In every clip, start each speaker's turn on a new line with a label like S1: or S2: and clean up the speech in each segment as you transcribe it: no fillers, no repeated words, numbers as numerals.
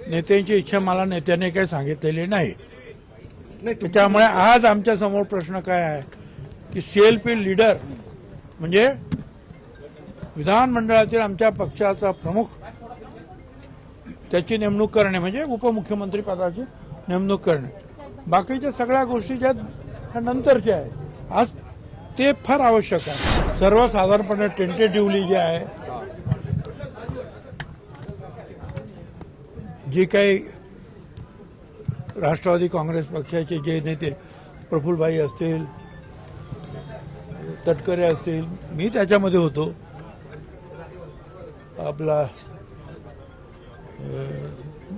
S1: नेत्यांची इच्छा मला नेत्याने काही सांगितलेली नाही. त्यामुळे आज आमच्या समोर प्रश्न काय आहे की सीएलपी लीडर म्हणजे विधानमंडळातील आमच्या पक्षाचा प्रमुख त्याची नेमणूक करणे म्हणजे उपमुख्यमंत्री पदाची नेमणूक करणे. बाकीच्या सगळ्या गोष्टी ज्या नंतरच्या आहेत आज ते फार आवश्यक आहे. सर्वसाधारणपणे टेंटेटिव्हली जे आहे जे काही राष्ट्रवादी काँग्रेस पक्षाचे जे नेते प्रफुल्लभाई असतील, तटकरे असतील, मी त्याच्यामध्ये होतो, आपला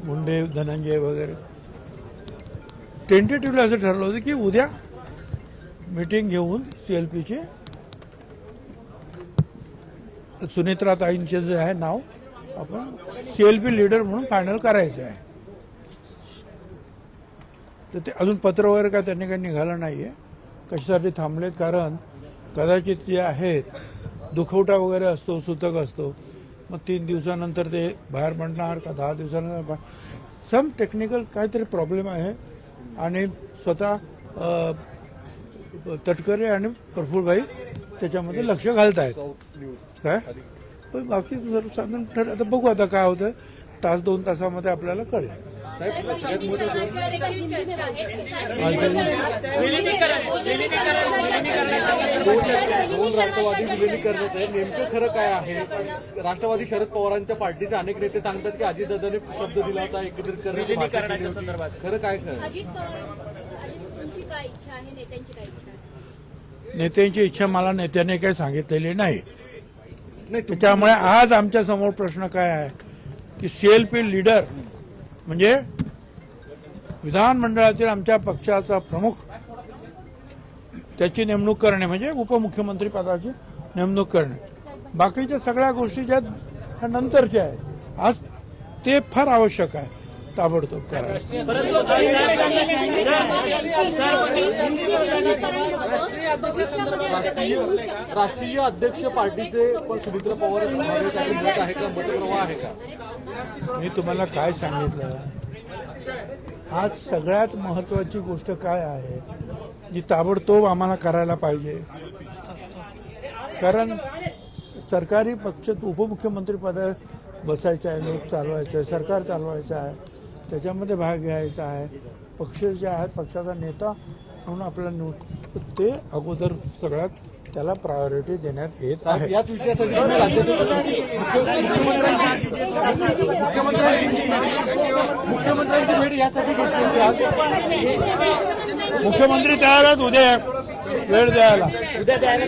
S1: मुंडे धनंजय वगैरे, टेंटेटिव्हली असं ठरलं होतं की उद्या मीटिंग घेऊन सीएलपीचे सुनेत्राताईंचे जे आहे नाव आपण सीएलपी लीडर म्हणून फायनल करायचं आहे. तर ते अजून पत्र वगैरे काय त्यांनी काही निघालं नाहीये. कशासाठी थांबलेत? कारण कदाचित जे आहेत दुखवटा वगैरे असतो, सूतक असतो, मग 3 दिवसानंतर ते बाहेर पडणार का 10 दिवसानंतर सम टेक्निकल काहीतरी प्रॉब्लेम आहे आणि स्वतः तटकरे आणि प्रफुल्लभाई त्याच्यामध्ये लक्ष घालतायत. काय पण बाकी सर्वसाधारण ठर आता बघू आता काय होतं. 1-2 तासामध्ये आपल्याला कळेल.
S2: राष्ट्रवादी विलिनीकरणाचं आहे, नेमकं खरं काय आहे? राष्ट्रवादी शरद पवारांच्या पार्टीचे अनेक नेते सांगतात की अजितदादांनी शब्द दिला होता एकत्रित करण्याच्या संदर्भात. खरं काय
S1: नेत्यांची इच्छा मला नेत्याने काही सांगितलेली नाही. त्यामुळे आज आमच्या समोर प्रश्न काय आहे की सीएलपी लीडर म्हणजे विधानमंडळातील आमच्या पक्षाचा प्रमुख त्याची नेमणूक करणे म्हणजे उपमुख्यमंत्री पदाची नेमणूक करणे. बाकीच्या सगळ्या गोष्टी ज्या नंतरच्या आहेत आज ते फार आवश्यक आहे ताबडतोब करायला.
S2: राष्ट्रीय अध्यक्ष पार्टीचे पण सुमित्रा पवार आहे का? मतप्रवाह आहे का?
S1: मी तुम्हाला काय सांगितलं, आज सगळ्यात महत्वाची गोष्ट काय आहे जी ताबडतोब आम्हाला करायला पाहिजे. कारण सरकारी पक्ष उपमुख्यमंत्री पदावर बसायचं आहे, लोक चालवायचं आहे, सरकार चालवायचं आहे, त्याच्यामध्ये भाग घ्यायचा आहे. पक्ष जे आहेत पक्षाचा नेता म्हणून आपल्याला ते अगोदर सगळ्यात त्याला प्रायोरिटी देण्यात येत आहे.
S2: याच विषयासाठी मुख्यमंत्र्यांची भेट यासाठी घेतली आज.
S1: मुख्यमंत्री तयार आहेत उद्या वेळ द्यायला. उद्या तयार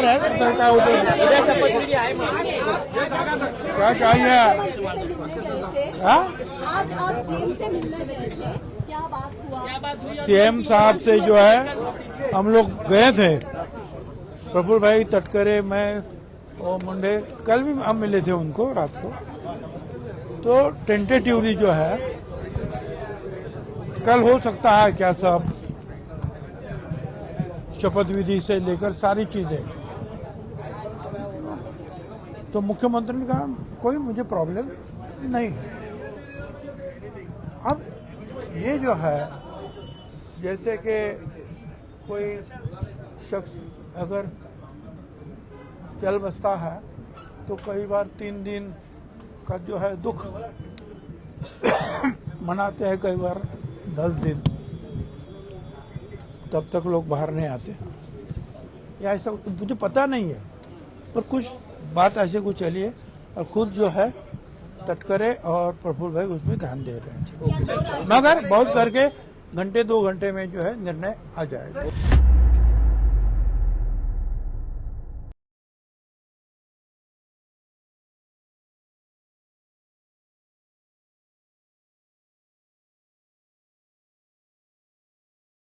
S1: आहे. तर काय होतं क्या चाहिए?
S3: आज आप सीएम से मिलने गए थे, क्या बात हुआ?
S1: सीएम साहब से जो है हम लोग गए थे, प्रफुल्लभाई, तटकरे, मैं और मुंडे, कल भी हम मिले थे उनको रात को. तो टेंटेटिवली जो है कल हो सकता है क्या सब शपथ विधि से लेकर सारी चीजें. तो मुख्यमंत्री ने कहा कोई मुझे प्रॉब्लम नहीं. अब ये जो है जैसे कि कोई शख्स अगर चल बसता है तो कई बार 3 दिन का जो है दुख मनाते हैं, कई बार 10 दिन, तब तक लोग बाहर नहीं आते. या ऐसा मुझे पता नहीं है पर कुछ बात ऐसे कुछ चली है और खुद जो है तटकरे और प्रफुल्लभाई उसमें ध्यान दे रहे हैं. मगर बहुत करके 1-2 घंटे में जो है निर्णय आ जाएगा.